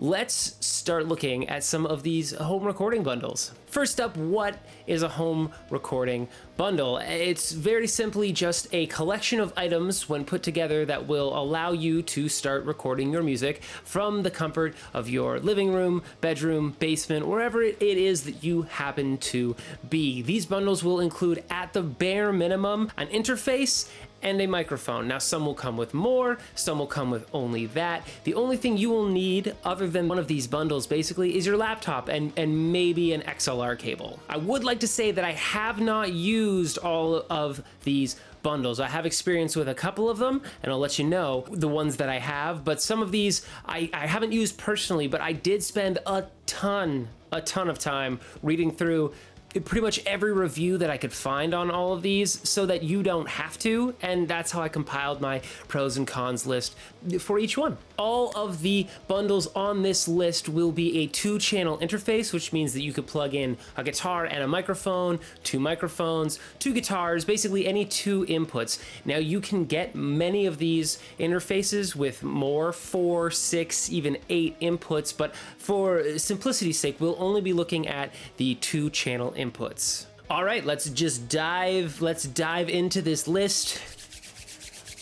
Let's start looking at some of these home recording bundles. First up, what is a home recording bundle? It's very simply just a collection of items when put together that will allow you to start recording your music from the comfort of your living room, bedroom, basement, wherever it is that you happen to be. These bundles will include, at the bare minimum, an interface and a microphone. Now, some will come with more, some will come with only that. The only thing you will need other than one of these bundles basically is your laptop and maybe an XLR cable. I would like to say that I have not used all of these bundles. I have experience with a couple of them, and I'll let you know the ones that I have, but some of these I haven't used personally, but I did spend a ton of time reading through pretty much every review that I could find on all of these so that you don't have to, and that's how I compiled my pros and cons list for each one. All of the bundles on this list will be a 2-channel interface, which means that you could plug in a guitar and a microphone, 2 microphones, 2 guitars, basically any 2 inputs. Now, you can get many of these interfaces with more, 4, 6, even 8 inputs, but for simplicity's sake, we'll only be looking at the 2-channel inputs. All right, let's dive into this list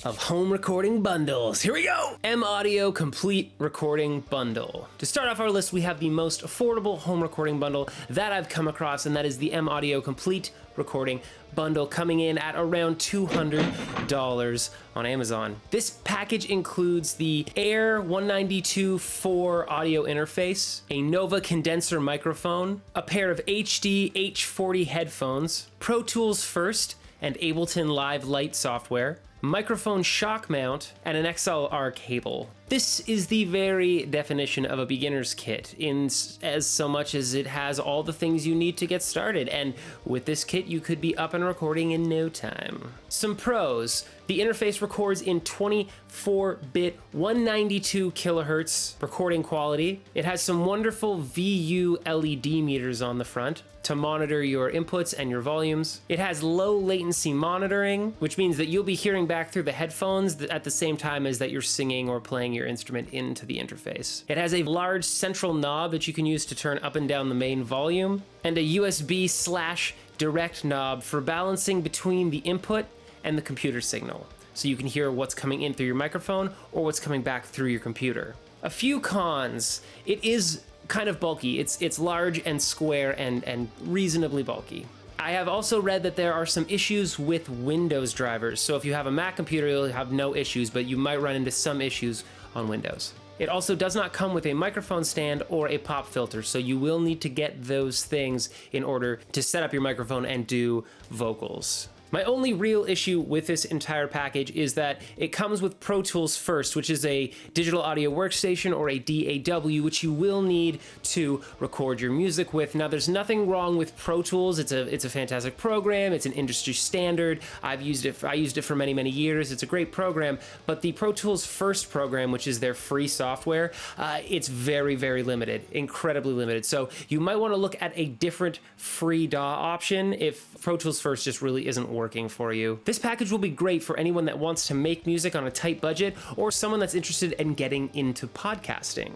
of home recording bundles. Here we go! M-Audio Complete Recording Bundle. To start off our list, we have the most affordable home recording bundle that I've come across, and that is the M-Audio Complete Recording Bundle, coming in at around $200 on Amazon. This package includes the Air 192.4 audio interface, a Nova condenser microphone, a pair of HD H40 headphones, Pro Tools First and Ableton Live Lite software, microphone shock mount, and an XLR cable. This is the very definition of a beginner's kit, in as so much as it has all the things you need to get started, and with this kit you could be up and recording in no time. Some pros: the interface records in 24-bit 192 kilohertz recording quality. It has some wonderful VU LED meters on the front to monitor your inputs and your volumes. It has low latency monitoring, which means that you'll be hearing back through the headphones at the same time as that you're singing or playing your instrument into the interface. It has a large central knob that you can use to turn up and down the main volume, and a USB/direct knob for balancing between the input and the computer signal, so you can hear what's coming in through your microphone or what's coming back through your computer. A few cons: it is kind of bulky. It's large and square and reasonably bulky. I have also read that there are some issues with Windows drivers, so if you have a Mac computer, you'll have no issues, but you might run into some issues on Windows. It also does not come with a microphone stand or a pop filter, so you will need to get those things in order to set up your microphone and do vocals. My only real issue with this entire package is that it comes with Pro Tools First, which is a digital audio workstation, or a DAW, which you will need to record your music with. Now, there's nothing wrong with Pro Tools. It's a fantastic program. It's an industry standard. I used it for many, many years. It's a great program, but the Pro Tools First program, which is their free software, it's very, very limited, incredibly limited. So you might want to look at a different free DAW option if Pro Tools First just really isn't working for you. This package will be great for anyone that wants to make music on a tight budget, or someone that's interested in getting into podcasting.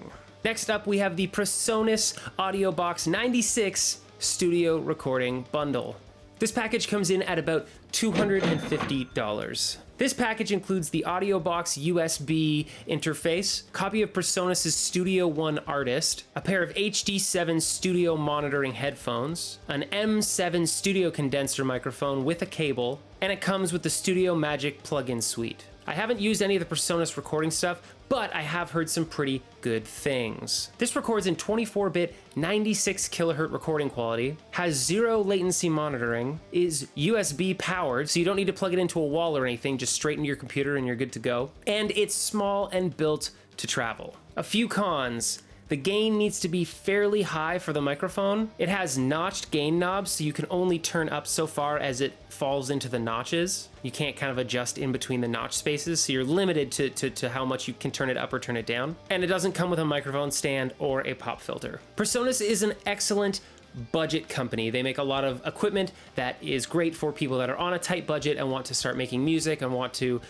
Next up, we have the Presonus Audiobox 96 Studio Recording Bundle. This package comes in at about $250. This package includes the Audiobox USB interface, copy of Presonus' Studio One Artist, a pair of HD7 studio monitoring headphones, an M7 studio condenser microphone with a cable, and it comes with the Studio Magic plugin suite. I haven't used any of the Presonus recording stuff, but I have heard some pretty good things. This records in 24-bit 96 kilohertz recording quality, has 0 latency monitoring, is USB powered, so you don't need to plug it into a wall or anything, just straight into your computer and you're good to go. And it's small and built to travel. A few cons: the gain needs to be fairly high for the microphone. It has notched gain knobs, so you can only turn up so far as it falls into the notches. You can't kind of adjust in between the notch spaces, so you're limited to how much you can turn it up or turn it down. And it doesn't come with a microphone stand or a pop filter. Presonus is an excellent budget company. They make a lot of equipment that is great for people that are on a tight budget and want to start making music and want to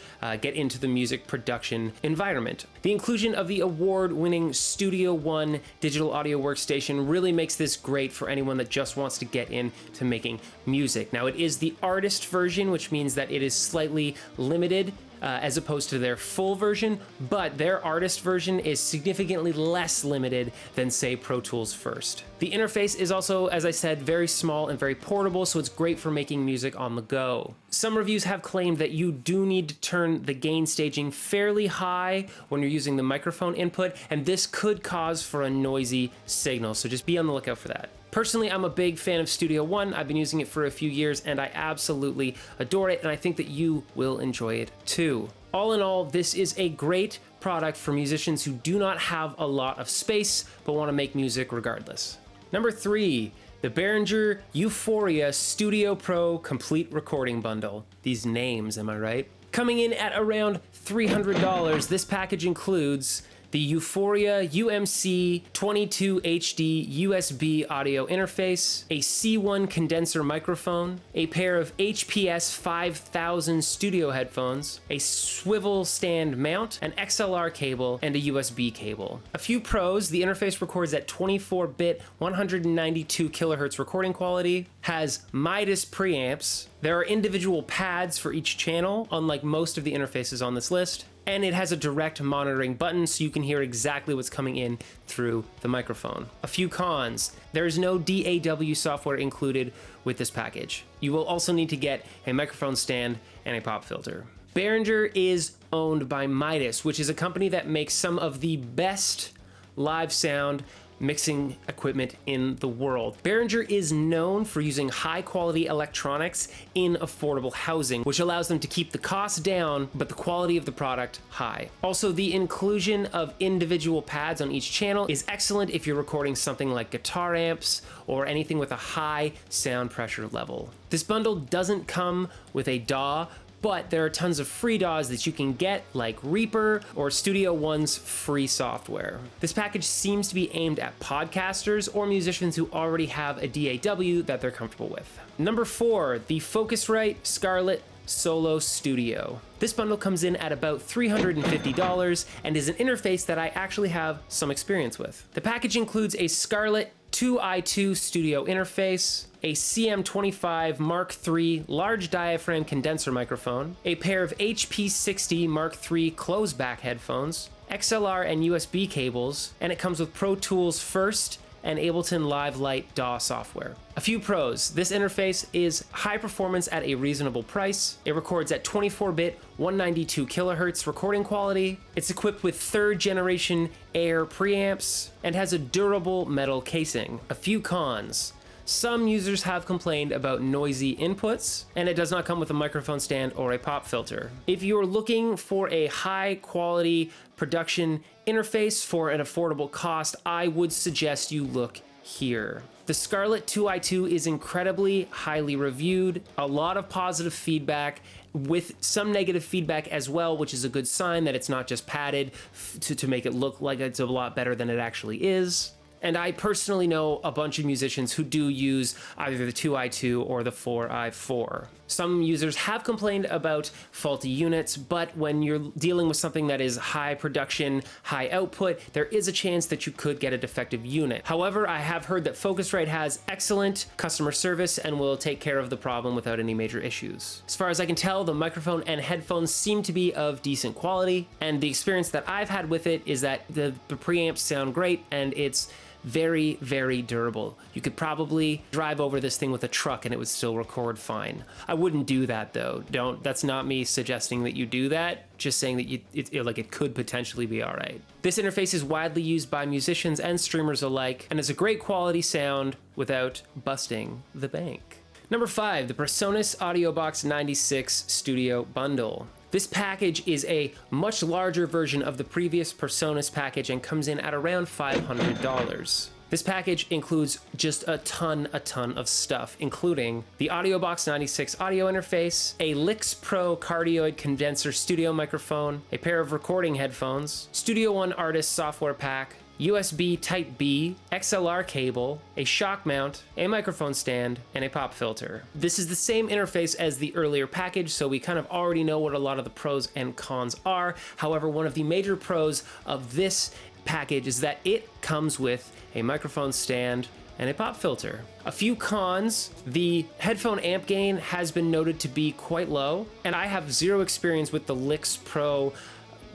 get into the music production environment. The inclusion of the award-winning Studio One digital audio workstation really makes this great for anyone that just wants to get into making music. Now, it is the artist version, which means that it is slightly limited as opposed to their full version, but their artist version is significantly less limited than, say, Pro Tools First. The interface is also, as I said, very small and very portable, so it's great for making music on the go. Some reviews have claimed that you do need to turn the gain staging fairly high when you're using the microphone input, and this could cause for a noisy signal, so just be on the lookout for that. Personally, I'm a big fan of Studio One. I've been using it for a few years and I absolutely adore it, and I think that you will enjoy it too. All in all, this is a great product for musicians who do not have a lot of space but want to make music regardless. Number 3, the Behringer U-PHORIA Studio Pro Complete Recording Bundle. These names, am I right? Coming in at around $300, this package includes the U-PHORIA UMC 22 HD USB audio interface, a C1 condenser microphone, a pair of HPS 5000 studio headphones, a swivel stand mount, an XLR cable, and a USB cable. A few pros: the interface records at 24-bit 192 kilohertz recording quality, has Midas preamps, there are individual pads for each channel, unlike most of the interfaces on this list, and it has a direct monitoring button so you can hear exactly what's coming in through the microphone. A few cons: there is no DAW software included with this package. You will also need to get a microphone stand and a pop filter. Behringer is owned by Midas, which is a company that makes some of the best live sound mixing equipment in the world. Behringer is known for using high quality electronics in affordable housing, which allows them to keep the cost down, but the quality of the product high. Also, the inclusion of individual pads on each channel is excellent if you're recording something like guitar amps or anything with a high sound pressure level. This bundle doesn't come with a DAW, but there are tons of free DAWs that you can get, like Reaper or Studio One's free software. This package seems to be aimed at podcasters or musicians who already have a DAW that they're comfortable with. Number 4, the Focusrite Scarlett Solo Studio. This bundle comes in at about $350 and is an interface that I actually have some experience with. The package includes a Scarlett 2i2 studio interface, a CM25 Mark III large diaphragm condenser microphone, a pair of HP60 Mark III close-back headphones, XLR and USB cables, and it comes with Pro Tools First and Ableton Live Lite DAW software. A few pros: this interface is high performance at a reasonable price. It records at 24-bit 192 kilohertz recording quality. It's equipped with 3rd generation Air preamps and has a durable metal casing. A few cons: some users have complained about noisy inputs, and it does not come with a microphone stand or a pop filter. If you're looking for a high quality production interface for an affordable cost, I would suggest you look here. The Scarlett 2i2 is incredibly highly reviewed, a lot of positive feedback, with some negative feedback as well, which is a good sign that it's not just padded to make it look like it's a lot better than it actually is. And I personally know a bunch of musicians who do use either the 2i2 or the 4i4. Some users have complained about faulty units, but when you're dealing with something that is high production, high output, there is a chance that you could get a defective unit. However, I have heard that Focusrite has excellent customer service and will take care of the problem without any major issues. As far as I can tell, the microphone and headphones seem to be of decent quality, and the experience that I've had with it is that the preamps sound great and it's very, very durable. You could probably drive over this thing with a truck and it would still record fine. I wouldn't do that though. That's not me suggesting that you do that, just saying that it could potentially be all right. This interface is widely used by musicians and streamers alike and is a great quality sound without busting the bank. Number 5, the Presonus Audiobox 96 Studio Bundle. This package is a much larger version of the previous Presonus package and comes in at around $500. This package includes just a ton of stuff, including the Audiobox 96 audio interface, a Lix Pro cardioid condenser studio microphone, a pair of recording headphones, Studio One Artist software pack, USB Type-B, XLR cable, a shock mount, a microphone stand, and a pop filter. This is the same interface as the earlier package, so we kind of already know what a lot of the pros and cons are. However, one of the major pros of this package is that it comes with a microphone stand and a pop filter. A few cons: the headphone amp gain has been noted to be quite low, and I have zero experience with the Lix Pro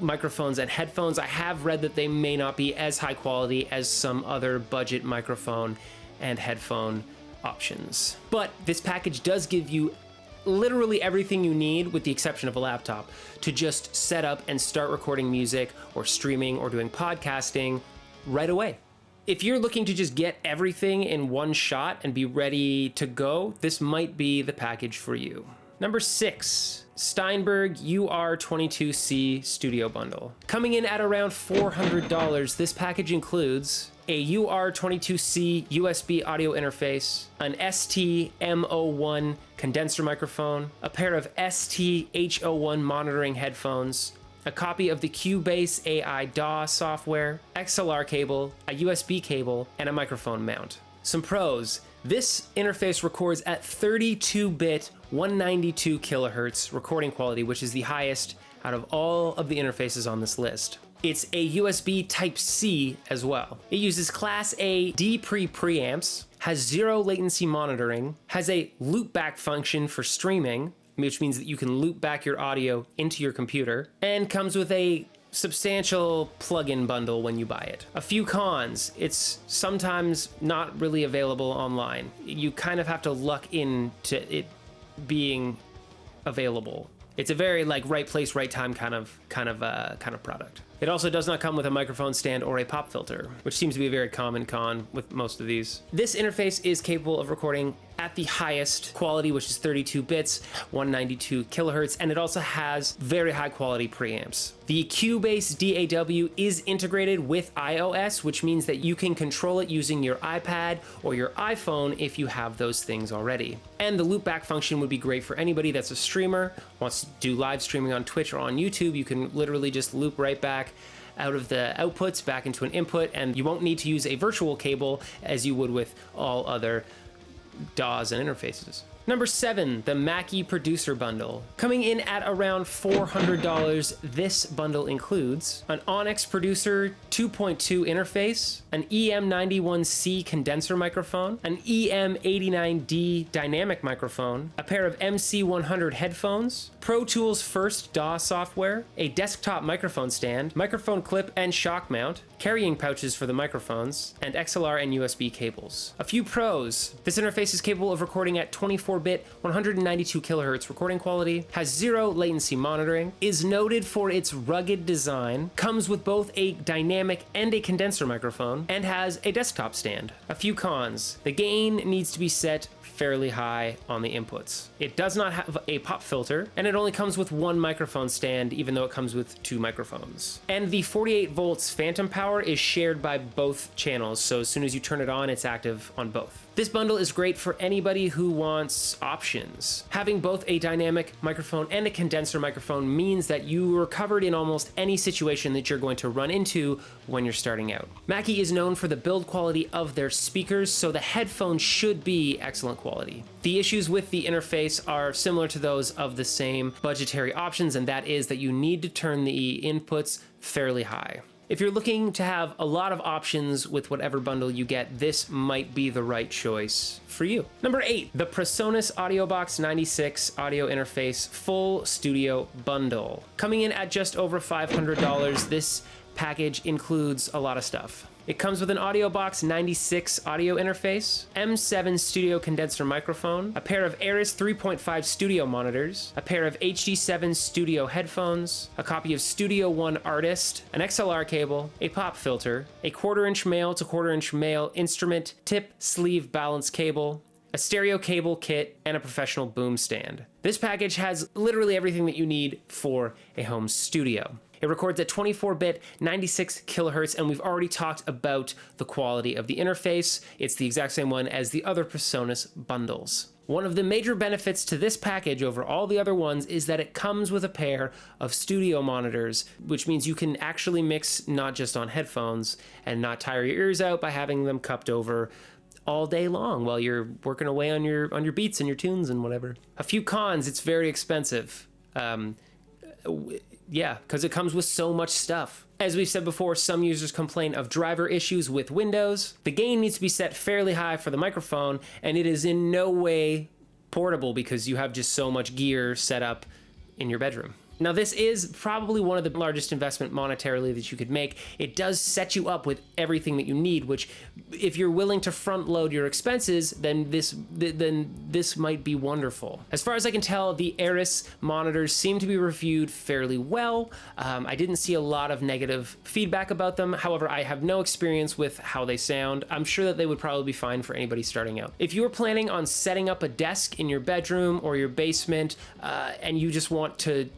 microphones and headphones. I have read that they may not be as high quality as some other budget microphone and headphone options. But this package does give you literally everything you need, with the exception of a laptop, to just set up and start recording music or streaming or doing podcasting right away. If you're looking to just get everything in one shot and be ready to go, this might be the package for you. Number 6, Steinberg UR22C Studio Bundle. Coming in at around $400, this package includes a UR22C USB audio interface, an ST-M01 condenser microphone, a pair of ST-H01 monitoring headphones, a copy of the Cubase AI DAW software, XLR cable, a USB cable, and a microphone mount. Some pros: this interface records at 32-bit 192 kilohertz recording quality, which is the highest out of all of the interfaces on this list. It's a USB Type-C as well. It uses Class A D-Pre preamps, has zero latency monitoring, has a loopback function for streaming, which means that you can loop back your audio into your computer, and comes with a substantial plug-in bundle when you buy it. A few cons: it's sometimes not really available online. You kind of have to luck into it being available. It's a very like right place, right time kind of product. It also does not come with a microphone stand or a pop filter, which seems to be a very common con with most of these. This interface is capable of recording at the highest quality, which is 32 bits, 192 kilohertz, and it also has very high quality preamps. The Cubase DAW is integrated with iOS, which means that you can control it using your iPad or your iPhone if you have those things already. And the loopback function would be great for anybody that's a streamer, wants to do live streaming on Twitch or on YouTube. You can literally just loop right back out of the outputs back into an input, and you won't need to use a virtual cable as you would with all other DAWs and interfaces. Number 7, the Mackie Producer Bundle. Coming in at around $400, this bundle includes an Onyx Producer 2.2 interface, an EM91C condenser microphone, an EM89D dynamic microphone, a pair of MC100 headphones, Pro Tools First DAW software, a desktop microphone stand, microphone clip and shock mount, carrying pouches for the microphones, and XLR and USB cables. A few pros: this interface is capable of recording at 24-bit 192 kilohertz recording quality, has zero latency monitoring, is noted for its rugged design, comes with both a dynamic and a condenser microphone, and has a desktop stand. A few cons: the gain needs to be set fairly high on the inputs. It does not have a pop filter, and it only comes with one microphone stand, even though it comes with 2 microphones. And the 48 volts phantom power is shared by both channels, so as soon as you turn it on, it's active on both. This bundle is great for anybody who wants options. Having both a dynamic microphone and a condenser microphone means that you are covered in almost any situation that you're going to run into when you're starting out. Mackie is known for the build quality of their speakers, so the headphones should be excellent quality. The issues with the interface are similar to those of the same budgetary options, and that is that you need to turn the inputs fairly high. If you're looking to have a lot of options with whatever bundle you get, this might be the right choice for you. Number 8, the Presonus Audiobox 96 audio interface full studio bundle. Coming in at just over $500, this package includes a lot of stuff. It comes with an Audiobox 96 audio interface, M7 studio condenser microphone, a pair of Aris 3.5 studio monitors, a pair of HD7 studio headphones, a copy of Studio One Artist, an XLR cable, a pop filter, a 1/4-inch male to 1/4-inch male instrument tip sleeve balance cable, a stereo cable kit, and a professional boom stand. This package has literally everything that you need for a home studio. It records at 24-bit 96 kilohertz, and we've already talked about the quality of the interface. It's the exact same one as the other Presonus bundles. One of the major benefits to this package over all the other ones is that it comes with a pair of studio monitors, which means you can actually mix not just on headphones and not tire your ears out by having them cupped over all day long while you're working away on your beats and your tunes and whatever. A few cons: it's very expensive. Yeah, because it comes with so much stuff. As we've said before, some users complain of driver issues with Windows. The gain needs to be set fairly high for the microphone, and it is in no way portable because you have just so much gear set up in your bedroom. Now, this is probably one of the largest investment monetarily that you could make. It does set you up with everything that you need, which if you're willing to front load your expenses, then this might be wonderful. As far as I can tell, the Aris monitors seem to be reviewed fairly well. I didn't see a lot of negative feedback about them. However, I have no experience with how they sound. I'm sure that they would probably be fine for anybody starting out. If you were planning on setting up a desk in your bedroom or your basement, and you just want to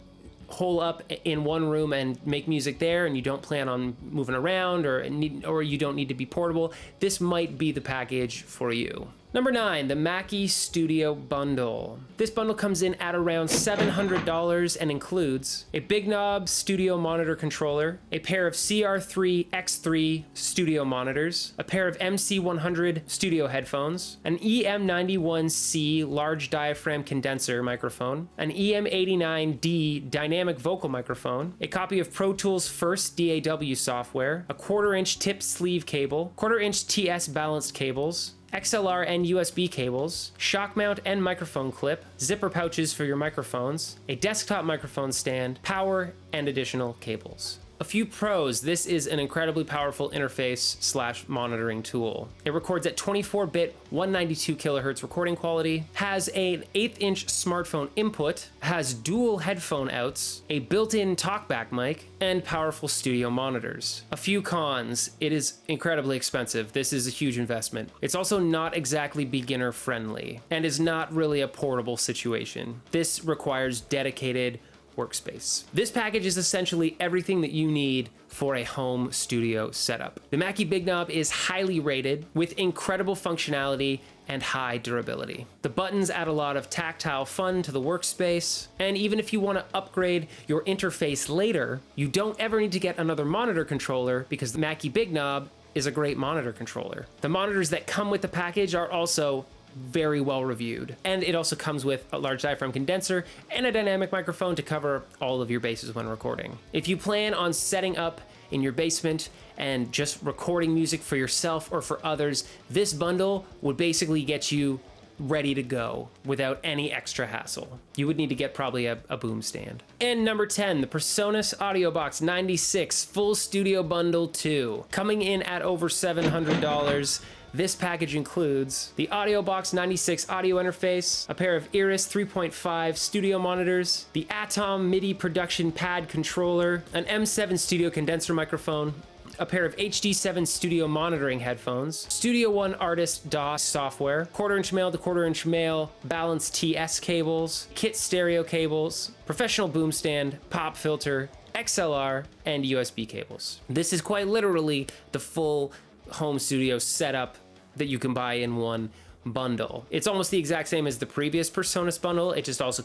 hole up in one room and make music there, and you don't plan on moving around, or you don't need to be portable, this might be the package for you. Number 9, the Mackie Studio Bundle. This bundle comes in at around $700 and includes a Big Knob studio monitor controller, a pair of CR3 X3 studio monitors, a pair of MC100 studio headphones, an EM91C large diaphragm condenser microphone, an EM89D dynamic vocal microphone, a copy of Pro Tools First DAW software, a 1/4-inch tip sleeve cable, 1/4-inch TS balanced cables, XLR and USB cables, shock mount and microphone clip, zipper pouches for your microphones, a desktop microphone stand, power, and additional cables. A few pros: this is an incredibly powerful interface / monitoring tool. It records at 24-bit 192 kilohertz recording quality, has an 1/8-inch smartphone input, has dual headphone outs, a built-in talkback mic, and powerful studio monitors. A few cons: it is incredibly expensive. This is a huge investment. It's also not exactly beginner friendly and is not really a portable situation. This requires dedicated workspace. This package is essentially everything that you need for a home studio setup. The Mackie Big Knob is highly rated with incredible functionality and high durability. The buttons add a lot of tactile fun to the workspace, and even if you want to upgrade your interface later, you don't ever need to get another monitor controller because the Mackie Big Knob is a great monitor controller. The monitors that come with the package are also very well reviewed, and it also comes with a large diaphragm condenser and a dynamic microphone to cover all of your bases when recording. If you plan on setting up in your basement and just recording music for yourself or for others, this bundle would basically get you ready to go without any extra hassle. You would need to get probably a boom stand. And number 10, the Presonus Audiobox 96 Full Studio Bundle 2, coming in at over $700. This package includes the Audiobox 96 audio interface, a pair of Iris 3.5 studio monitors, the Atom MIDI production pad controller, an M7 studio condenser microphone, a pair of HD7 studio monitoring headphones, Studio One Artist DAW software, 1/4-inch male to 1/4-inch male balanced TS cables, kit stereo cables, professional boom stand, pop filter, XLR, and USB cables. This is quite literally the full home studio setup that you can buy in one bundle. It's almost the exact same as the previous Presonus bundle. It also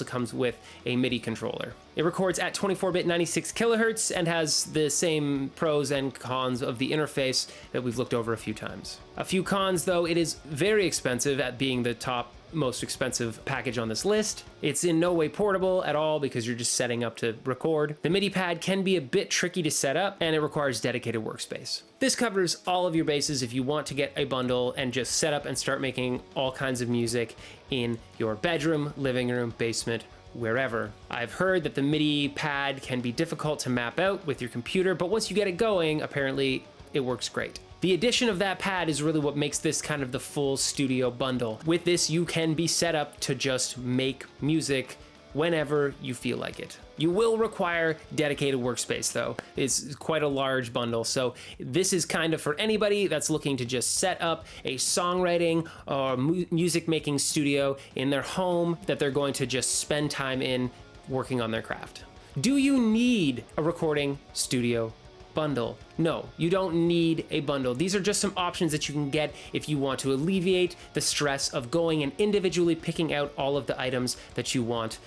comes with a MIDI controller. It records at 24-bit 96 kilohertz and has the same pros and cons of the interface that we've looked over a few times. A few cons though: it is very expensive at being the top most expensive package on this list. It's in no way portable at all because you're just setting up to record. The MIDI pad can be a bit tricky to set up, and it requires dedicated workspace. This covers all of your bases if you want to get a bundle and just set up and start making all kinds of music in your bedroom, living room, basement, wherever. I've heard that the MIDI pad can be difficult to map out with your computer, but once you get it going, apparently it works great. The addition of that pad is really what makes this kind of the full studio bundle. With this, you can be set up to just make music whenever you feel like it. You will require dedicated workspace though. It's quite a large bundle, so this is kind of for anybody that's looking to just set up a songwriting or music making studio in their home that they're going to just spend time in working on their craft. Do you need a recording studio bundle. No, you don't need a bundle. These are just some options that you can get if you want to alleviate the stress of going and individually picking out all of the items that you want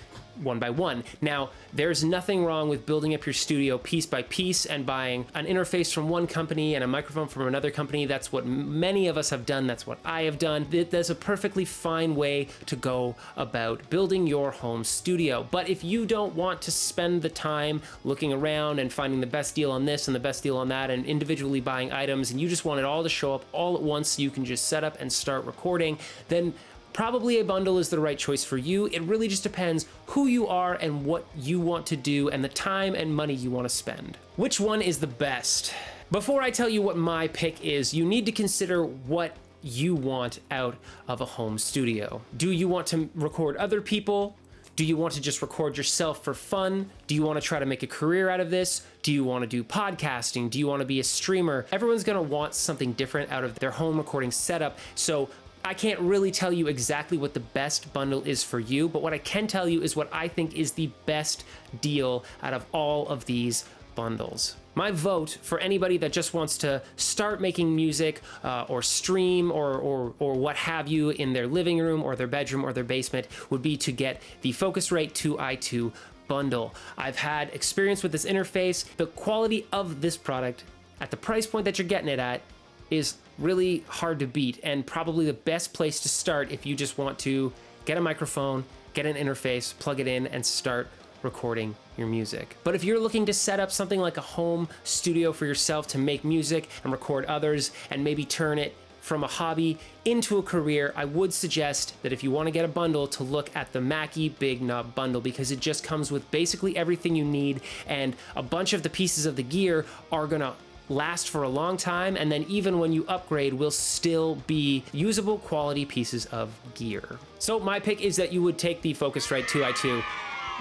one by one. Now, there's nothing wrong with building up your studio piece by piece and buying an interface from one company and a microphone from another company. That's what many of us have done. That's what I have done. That's a perfectly fine way to go about building your home studio. But if you don't want to spend the time looking around and finding the best deal on this and the best deal on that and individually buying items, and you just want it all to show up all at once so you can just set up and start recording, then probably a bundle is the right choice for you. It really just depends who you are and what you want to do and the time and money you want to spend. Which one is the best? Before I tell you what my pick is, you need to consider what you want out of a home studio. Do you want to record other people? Do you want to just record yourself for fun? Do you want to try to make a career out of this? Do you want to do podcasting? Do you want to be a streamer? Everyone's going to want something different out of their home recording setup. So I can't really tell you exactly what the best bundle is for you, but what I can tell you is what I think is the best deal out of all of these bundles. My vote for anybody that just wants to start making music or stream or what have you in their living room or their bedroom or their basement would be to get the Focusrite 2i2 bundle. I've had experience with this interface. The quality of this product at the price point that you're getting it at is really hard to beat, and probably the best place to start if you just want to get a microphone, get an interface, plug it in, and start recording your music. But if you're looking to set up something like a home studio for yourself to make music and record others and maybe turn it from a hobby into a career, I would suggest that if you want to get a bundle, to look at the Mackie Big Knob bundle, because it just comes with basically everything you need, and a bunch of the pieces of the gear are gonna last for a long time, and then even when you upgrade will still be usable quality pieces of gear. So my pick is that you would take the Focusrite 2i2.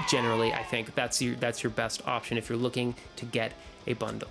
Generally, I think that's your best option if you're looking to get a bundle.